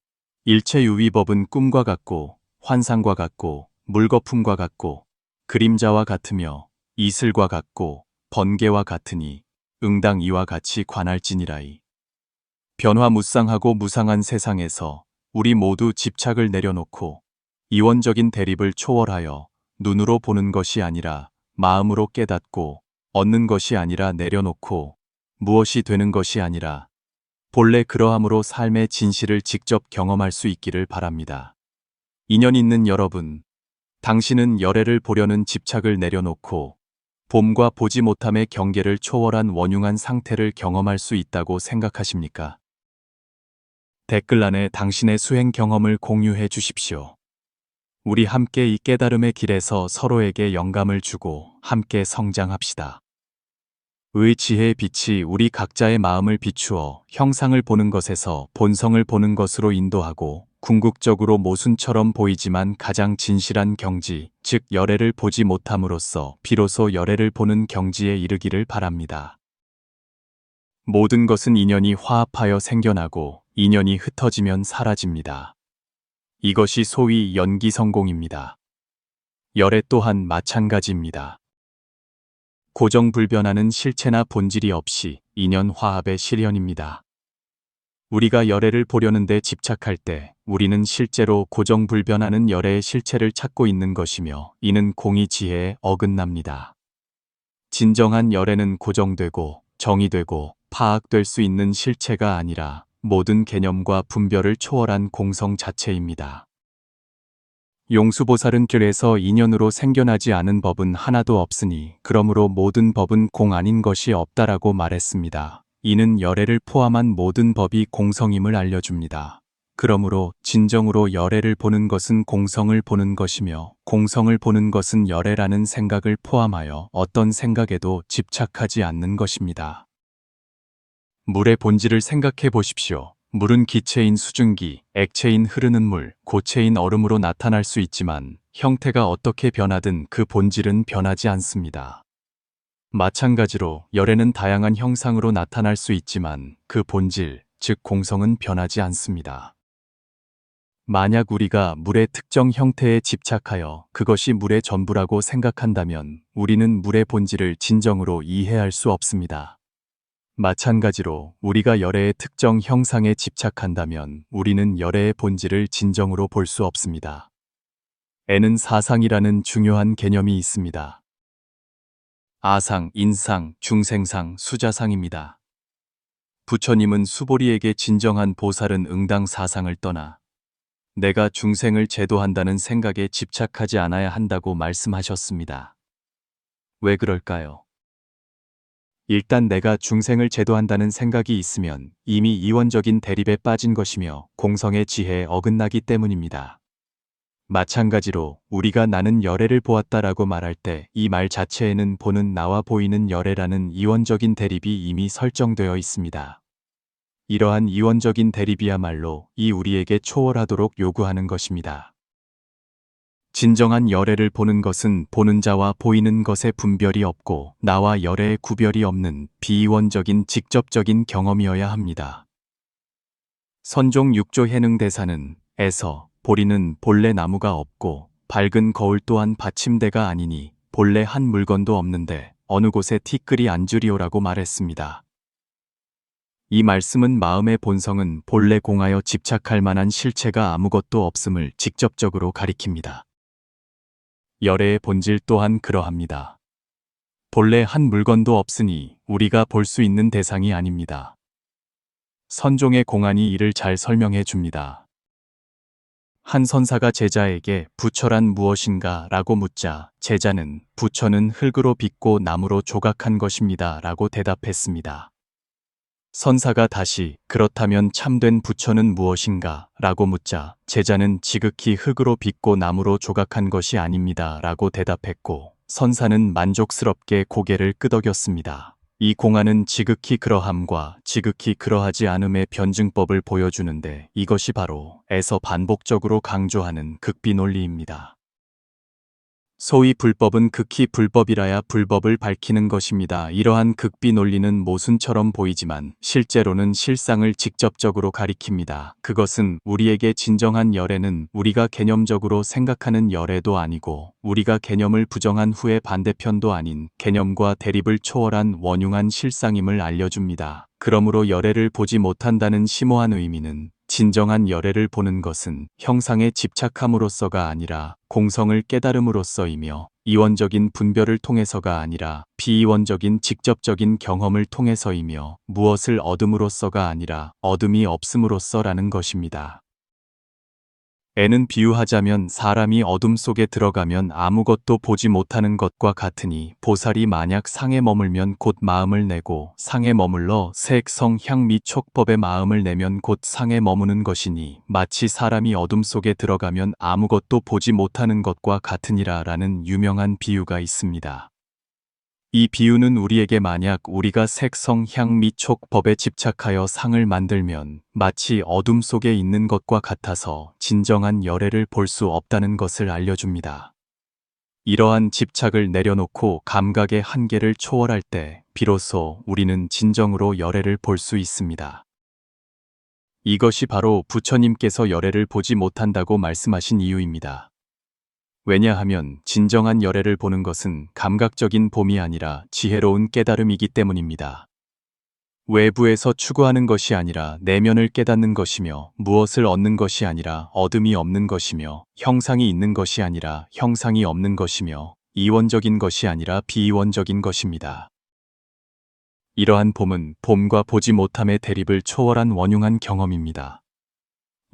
일체유의법은 꿈과 같고 환상과 같고 물거품과 같고 그림자와 같으며 이슬과 같고 번개와 같으니 응당 이와 같이 관할지니라이. 변화무쌍하고 무상한 세상에서 우리 모두 집착을 내려놓고 이원적인 대립을 초월하여 눈으로 보는 것이 아니라 마음으로 깨닫고 얻는 것이 아니라 내려놓고 무엇이 되는 것이 아니라 본래 그러함으로 삶의 진실을 직접 경험할 수 있기를 바랍니다. 인연 있는 여러분, 당신은 열애를 보려는 집착을 내려놓고 봄과 보지 못함의 경계를 초월한 원흉한 상태를 경험할 수 있다고 생각하십니까? 댓글란에 당신의 수행 경험을 공유해 주십시오. 우리 함께 이 깨달음의 길에서 서로에게 영감을 주고 함께 성장합시다. 의 지혜의 빛이 우리 각자의 마음을 비추어 형상을 보는 것에서 본성을 보는 것으로 인도하고 궁극적으로 모순처럼 보이지만 가장 진실한 경지, 즉 열애를 보지 못함으로써 비로소 열애를 보는 경지에 이르기를 바랍니다. 모든 것은 인연이 화합하여 생겨나고 인연이 흩어지면 사라집니다. 이것이 소위 연기성공입니다. 열애 또한 마찬가지입니다. 고정불변하는 실체나 본질이 없이 인연 화합의 실현입니다. 우리가 열애를 보려는데 집착할 때 우리는 실제로 고정불변하는 열애의 실체를 찾고 있는 것이며 이는 공의 지혜에 어긋납니다. 진정한 열애는 고정되고 정의되고 파악될 수 있는 실체가 아니라 모든 개념과 분별을 초월한 공성 자체입니다. 용수보살은 길에서 인연으로 생겨나지 않은 법은 하나도 없으니 그러므로 모든 법은 공 아닌 것이 없다라고 말했습니다. 이는 열애를 포함한 모든 법이 공성임을 알려줍니다. 그러므로 진정으로 열애를 보는 것은 공성을 보는 것이며 공성을 보는 것은 열애라는 생각을 포함하여 어떤 생각에도 집착하지 않는 것입니다. 물의 본질을 생각해 보십시오. 물은 기체인 수증기, 액체인 흐르는 물, 고체인 얼음으로 나타날 수 있지만 형태가 어떻게 변하든 그 본질은 변하지 않습니다. 마찬가지로 열애는 다양한 형상으로 나타날 수 있지만 그 본질, 즉 공성은 변하지 않습니다. 만약 우리가 물의 특정 형태에 집착하여 그것이 물의 전부라고 생각한다면 우리는 물의 본질을 진정으로 이해할 수 없습니다. 마찬가지로 우리가 열애의 특정 형상에 집착한다면 우리는 열애의 본질을 진정으로 볼 수 없습니다. 애는 사상이라는 중요한 개념이 있습니다. 아상, 인상, 중생상, 수자상입니다. 부처님은 수보리에게 진정한 보살은 응당 사상을 떠나 내가 중생을 제도한다는 생각에 집착하지 않아야 한다고 말씀하셨습니다. 왜 그럴까요? 일단 내가 중생을 제도한다는 생각이 있으면 이미 이원적인 대립에 빠진 것이며 공성의 지혜에 어긋나기 때문입니다. 마찬가지로 우리가 나는 열애를 보았다라고 말할 때 이 말 자체에는 보는 나와 보이는 열애라는 이원적인 대립이 이미 설정되어 있습니다. 이러한 이원적인 대립이야말로 이 우리에게 초월하도록 요구하는 것입니다. 진정한 열애를 보는 것은 보는 자와 보이는 것의 분별이 없고 나와 열애의 구별이 없는 비이원적인 직접적인 경험이어야 합니다. 선종 6조 해능대사는 에서 보리는 본래 나무가 없고 밝은 거울 또한 받침대가 아니니 본래 한 물건도 없는데 어느 곳에 티끌이 앉으리오라고 말했습니다. 이 말씀은 마음의 본성은 본래 공하여 집착할 만한 실체가 아무것도 없음을 직접적으로 가리킵니다. 열애의 본질 또한 그러합니다. 본래 한 물건도 없으니 우리가 볼 수 있는 대상이 아닙니다. 선종의 공안이 이를 잘 설명해 줍니다. 한 선사가 제자에게 부처란 무엇인가 라고 묻자 제자는 부처는 흙으로 빚고 나무로 조각한 것입니다 라고 대답했습니다. 선사가 다시 그렇다면 참된 부처는 무엇인가 라고 묻자 제자는 지극히 흙으로 빚고 나무로 조각한 것이 아닙니다 라고 대답했고 선사는 만족스럽게 고개를 끄덕였습니다. 이 공안은 지극히 그러함과 지극히 그러하지 않음의 변증법을 보여주는데 이것이 바로 에서 반복적으로 강조하는 극비 논리입니다. 소위 불법은 극히 불법이라야 불법을 밝히는 것입니다. 이러한 극비 논리는 모순처럼 보이지만 실제로는 실상을 직접적으로 가리킵니다. 그것은 우리에게 진정한 열애는 우리가 개념적으로 생각하는 열애도 아니고 우리가 개념을 부정한 후의 반대편도 아닌 개념과 대립을 초월한 원흉한 실상임을 알려줍니다. 그러므로 열애를 보지 못한다는 심오한 의미는 진정한 열애를 보는 것은 형상에 집착함으로써가 아니라 공성을 깨달음으로써이며 이원적인 분별을 통해서가 아니라 비이원적인 직접적인 경험을 통해서이며 무엇을 얻음으로써가 아니라 얻음이 없음으로써라는 것입니다. 애는 비유하자면 사람이 어둠 속에 들어가면 아무것도 보지 못하는 것과 같으니 보살이 만약 상에 머물면 곧 마음을 내고 상에 머물러 색, 성, 향 및 촉법에 마음을 내면 곧 상에 머무는 것이니 마치 사람이 어둠 속에 들어가면 아무것도 보지 못하는 것과 같으니라 라는 유명한 비유가 있습니다. 이 비유는 우리에게 만약 우리가 색, 성, 향 및 촉법에 집착하여 상을 만들면 마치 어둠 속에 있는 것과 같아서 진정한 열애를 볼 수 없다는 것을 알려줍니다. 이러한 집착을 내려놓고 감각의 한계를 초월할 때 비로소 우리는 진정으로 열애를 볼 수 있습니다. 이것이 바로 부처님께서 열애를 보지 못한다고 말씀하신 이유입니다. 왜냐하면 진정한 열애를 보는 것은 감각적인 봄이 아니라 지혜로운 깨달음이기 때문입니다. 외부에서 추구하는 것이 아니라 내면을 깨닫는 것이며 무엇을 얻는 것이 아니라 얻음이 없는 것이며 형상이 있는 것이 아니라 형상이 없는 것이며 이원적인 것이 아니라 비이원적인 것입니다. 이러한 봄은 봄과 보지 못함의 대립을 초월한 원흉한 경험입니다.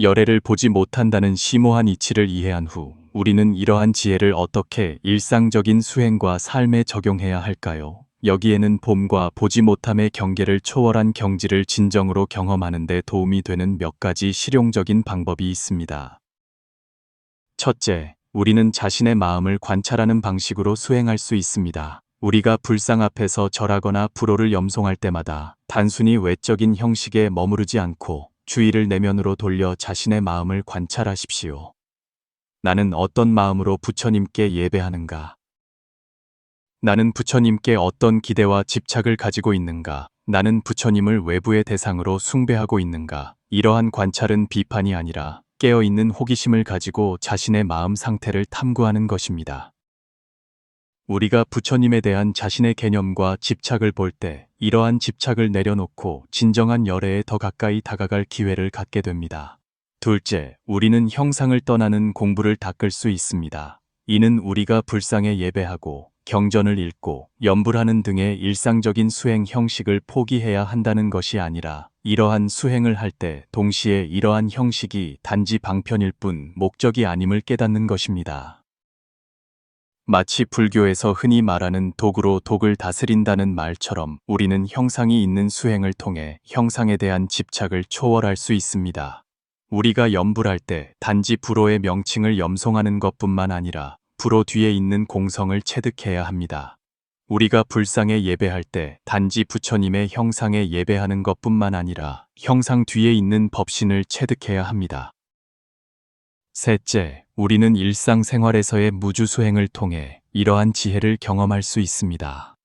열애를 보지 못한다는 심오한 이치를 이해한 후 우리는 이러한 지혜를 어떻게 일상적인 수행과 삶에 적용해야 할까요? 여기에는 봄과 보지 못함의 경계를 초월한 경지를 진정으로 경험하는 데 도움이 되는 몇 가지 실용적인 방법이 있습니다. 첫째, 우리는 자신의 마음을 관찰하는 방식으로 수행할 수 있습니다. 우리가 불상 앞에서 절하거나 불호를 염송할 때마다 단순히 외적인 형식에 머무르지 않고 주의를 내면으로 돌려 자신의 마음을 관찰하십시오. 나는 어떤 마음으로 부처님께 예배하는가? 나는 부처님께 어떤 기대와 집착을 가지고 있는가? 나는 부처님을 외부의 대상으로 숭배하고 있는가? 이러한 관찰은 비판이 아니라 깨어있는 호기심을 가지고 자신의 마음 상태를 탐구하는 것입니다. 우리가 부처님에 대한 자신의 개념과 집착을 볼 때 이러한 집착을 내려놓고 진정한 열애에 더 가까이 다가갈 기회를 갖게 됩니다. 둘째, 우리는 형상을 떠나는 공부를 닦을 수 있습니다. 이는 우리가 불상에 예배하고 경전을 읽고 염불하는 등의 일상적인 수행 형식을 포기해야 한다는 것이 아니라 이러한 수행을 할 때 동시에 이러한 형식이 단지 방편일 뿐 목적이 아님을 깨닫는 것입니다. 마치 불교에서 흔히 말하는 독으로 독을 다스린다는 말처럼 우리는 형상이 있는 수행을 통해 형상에 대한 집착을 초월할 수 있습니다. 우리가 염불할 때 단지 불호의 명칭을 염송하는 것뿐만 아니라 불호 뒤에 있는 공성을 체득해야 합니다. 우리가 불상에 예배할 때 단지 부처님의 형상에 예배하는 것뿐만 아니라 형상 뒤에 있는 법신을 체득해야 합니다. 셋째, 우리는 일상생활에서의 무주수행을 통해 이러한 지혜를 경험할 수 있습니다.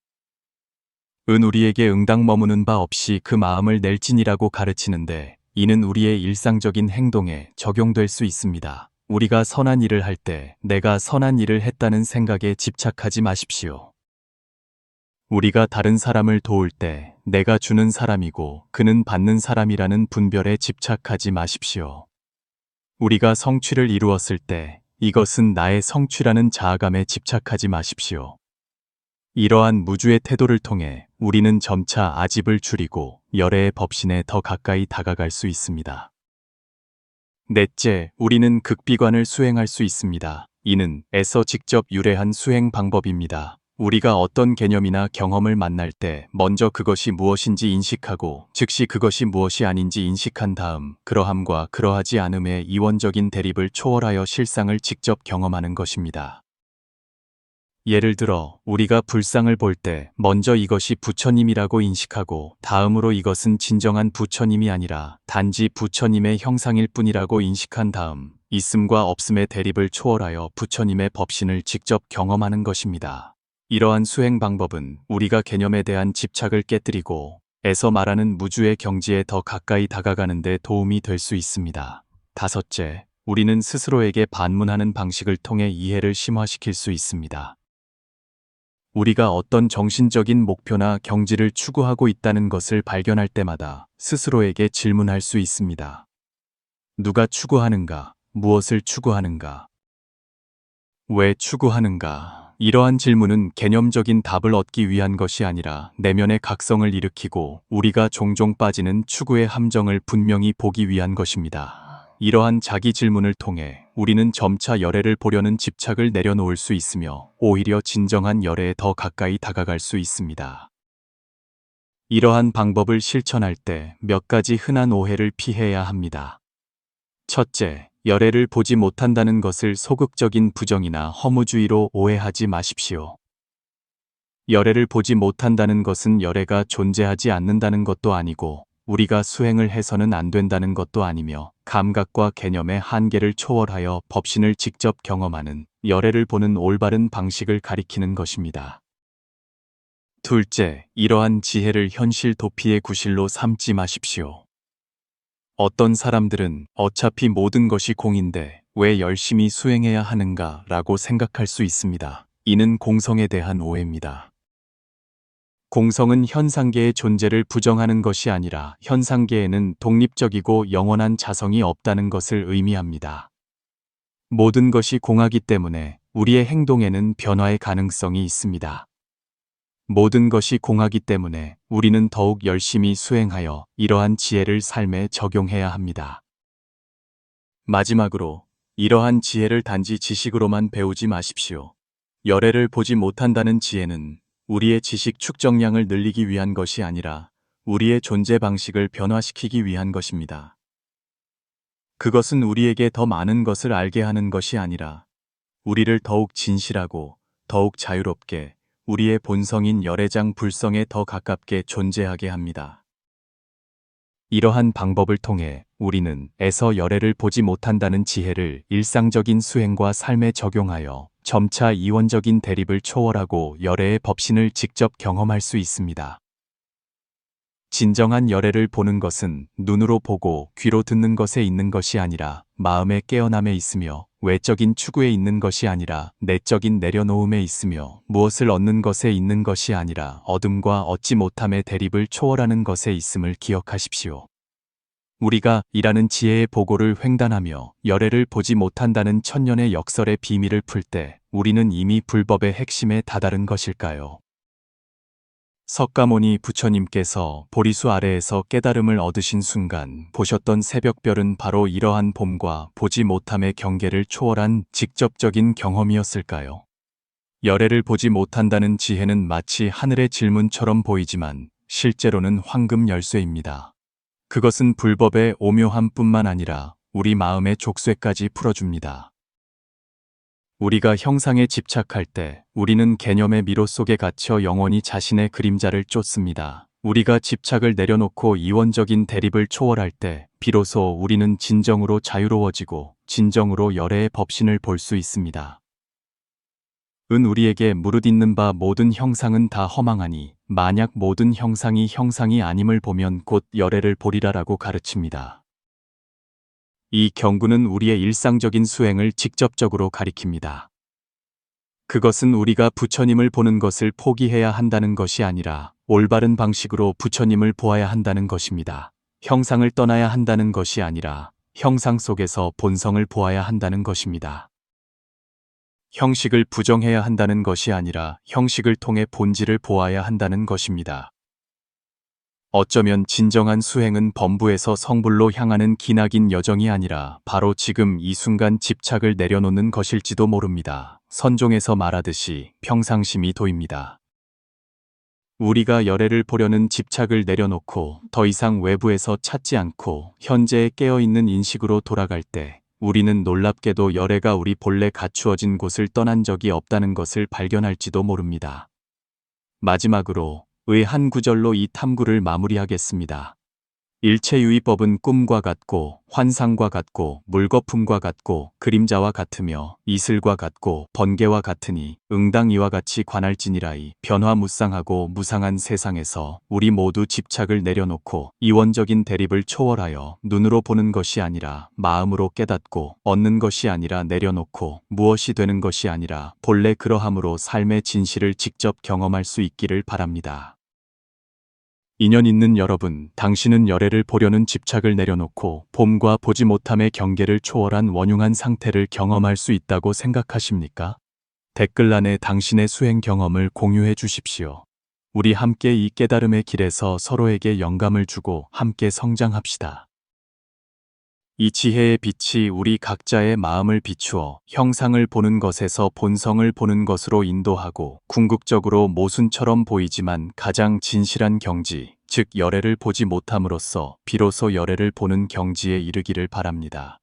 은 우리에게 응당 머무는 바 없이 그 마음을 낼진이라고 가르치는데 이는 우리의 일상적인 행동에 적용될 수 있습니다. 우리가 선한 일을 할 때 내가 선한 일을 했다는 생각에 집착하지 마십시오. 우리가 다른 사람을 도울 때 내가 주는 사람이고 그는 받는 사람이라는 분별에 집착하지 마십시오. 우리가 성취를 이루었을 때 이것은 나의 성취라는 자아감에 집착하지 마십시오. 이러한 무주의 태도를 통해 우리는 점차 아집을 줄이고 열애의 법신에 더 가까이 다가갈 수 있습니다. 넷째, 우리는 극비관을 수행할 수 있습니다. 이는 에서 직접 유래한 수행 방법입니다. 우리가 어떤 개념이나 경험을 만날 때 먼저 그것이 무엇인지 인식하고 즉시 그것이 무엇이 아닌지 인식한 다음 그러함과 그러하지 않음의 이원적인 대립을 초월하여 실상을 직접 경험하는 것입니다. 예를 들어 우리가 불상을 볼 때 먼저 이것이 부처님이라고 인식하고 다음으로 이것은 진정한 부처님이 아니라 단지 부처님의 형상일 뿐이라고 인식한 다음 있음과 없음의 대립을 초월하여 부처님의 법신을 직접 경험하는 것입니다. 이러한 수행 방법은 우리가 개념에 대한 집착을 깨뜨리고 에서 말하는 무주의 경지에 더 가까이 다가가는 데 도움이 될 수 있습니다. 다섯째, 우리는 스스로에게 반문하는 방식을 통해 이해를 심화시킬 수 있습니다. 우리가 어떤 정신적인 목표나 경지를 추구하고 있다는 것을 발견할 때마다 스스로에게 질문할 수 있습니다. 누가 추구하는가? 무엇을 추구하는가? 왜 추구하는가? 이러한 질문은 개념적인 답을 얻기 위한 것이 아니라 내면의 각성을 일으키고 우리가 종종 빠지는 추구의 함정을 분명히 보기 위한 것입니다. 이러한 자기 질문을 통해 우리는 점차 열애를 보려는 집착을 내려놓을 수 있으며 오히려 진정한 열애에 더 가까이 다가갈 수 있습니다. 이러한 방법을 실천할 때 몇 가지 흔한 오해를 피해야 합니다. 첫째, 열애를 보지 못한다는 것을 소극적인 부정이나 허무주의로 오해하지 마십시오. 열애를 보지 못한다는 것은 열애가 존재하지 않는다는 것도 아니고 우리가 수행을 해서는 안 된다는 것도 아니며 감각과 개념의 한계를 초월하여 법신을 직접 경험하는 열애를 보는 올바른 방식을 가리키는 것입니다. 둘째, 이러한 지혜를 현실 도피의 구실로 삼지 마십시오. 어떤 사람들은 어차피 모든 것이 공인데 왜 열심히 수행해야 하는가 라고 생각할 수 있습니다. 이는 공성에 대한 오해입니다. 공성은 현상계의 존재를 부정하는 것이 아니라 현상계에는 독립적이고 영원한 자성이 없다는 것을 의미합니다. 모든 것이 공하기 때문에 우리의 행동에는 변화의 가능성이 있습니다. 모든 것이 공하기 때문에 우리는 더욱 열심히 수행하여 이러한 지혜를 삶에 적용해야 합니다. 마지막으로 이러한 지혜를 단지 지식으로만 배우지 마십시오. 열애를 보지 못한다는 지혜는 우리의 지식 축적량을 늘리기 위한 것이 아니라 우리의 존재 방식을 변화시키기 위한 것입니다. 그것은 우리에게 더 많은 것을 알게 하는 것이 아니라 우리를 더욱 진실하고 더욱 자유롭게 우리의 본성인 열애장 불성에 더 가깝게 존재하게 합니다. 이러한 방법을 통해 우리는 에서 열애를 보지 못한다는 지혜를 일상적인 수행과 삶에 적용하여 점차 이원적인 대립을 초월하고 열애의 법신을 직접 경험할 수 있습니다. 진정한 열애를 보는 것은 눈으로 보고 귀로 듣는 것에 있는 것이 아니라 마음의 깨어남에 있으며 외적인 추구에 있는 것이 아니라 내적인 내려놓음에 있으며 무엇을 얻는 것에 있는 것이 아니라 얻음과 얻지 못함의 대립을 초월하는 것에 있음을 기억하십시오. 우리가 이라는 지혜의 보고를 횡단하며 열애를 보지 못한다는 천년의 역설의 비밀을 풀 때 우리는 이미 불법의 핵심에 다다른 것일까요? 석가모니 부처님께서 보리수 아래에서 깨달음을 얻으신 순간 보셨던 새벽별은 바로 이러한 봄과 보지 못함의 경계를 초월한 직접적인 경험이었을까요? 열애를 보지 못한다는 지혜는 마치 하늘의 질문처럼 보이지만 실제로는 황금 열쇠입니다. 그것은 불법의 오묘함뿐만 아니라 우리 마음의 족쇄까지 풀어줍니다. 우리가 형상에 집착할 때 우리는 개념의 미로 속에 갇혀 영원히 자신의 그림자를 쫓습니다. 우리가 집착을 내려놓고 이원적인 대립을 초월할 때 비로소 우리는 진정으로 자유로워지고 진정으로 열애의 법신을 볼 수 있습니다. 은 우리에게 무릇있는 바 모든 형상은 다 허망하니 만약 모든 형상이 형상이 아님을 보면 곧 열애를 보리라라고 가르칩니다. 이 경구는 우리의 일상적인 수행을 직접적으로 가리킵니다. 그것은 우리가 부처님을 보는 것을 포기해야 한다는 것이 아니라 올바른 방식으로 부처님을 보아야 한다는 것입니다. 형상을 떠나야 한다는 것이 아니라 형상 속에서 본성을 보아야 한다는 것입니다. 형식을 부정해야 한다는 것이 아니라 형식을 통해 본질을 보아야 한다는 것입니다. 어쩌면 진정한 수행은 범부에서 성불로 향하는 기나긴 여정이 아니라 바로 지금 이 순간 집착을 내려놓는 것일지도 모릅니다. 선종에서 말하듯이 평상심이 도입니다. 우리가 열애를 보려는 집착을 내려놓고 더 이상 외부에서 찾지 않고 현재에 깨어있는 인식으로 돌아갈 때 우리는 놀랍게도 열애가 우리 본래 갖추어진 곳을 떠난 적이 없다는 것을 발견할지도 모릅니다. 마지막으로 의 한 구절로 이 탐구를 마무리하겠습니다. 일체유의법은 꿈과 같고 환상과 같고 물거품과 같고 그림자와 같으며 이슬과 같고 번개와 같으니 응당 이와 같이 관할지니라이. 변화무쌍하고 무상한 세상에서 우리 모두 집착을 내려놓고 이원적인 대립을 초월하여 눈으로 보는 것이 아니라 마음으로 깨닫고 얻는 것이 아니라 내려놓고 무엇이 되는 것이 아니라 본래 그러함으로 삶의 진실을 직접 경험할 수 있기를 바랍니다. 인연 있는 여러분, 당신은 열애를 보려는 집착을 내려놓고 봄과 보지 못함의 경계를 초월한 원흉한 상태를 경험할 수 있다고 생각하십니까? 댓글란에 당신의 수행 경험을 공유해 주십시오. 우리 함께 이 깨달음의 길에서 서로에게 영감을 주고 함께 성장합시다. 이 지혜의 빛이 우리 각자의 마음을 비추어 형상을 보는 것에서 본성을 보는 것으로 인도하고 궁극적으로 모순처럼 보이지만 가장 진실한 경지, 즉 열애를 보지 못함으로써 비로소 열애를 보는 경지에 이르기를 바랍니다.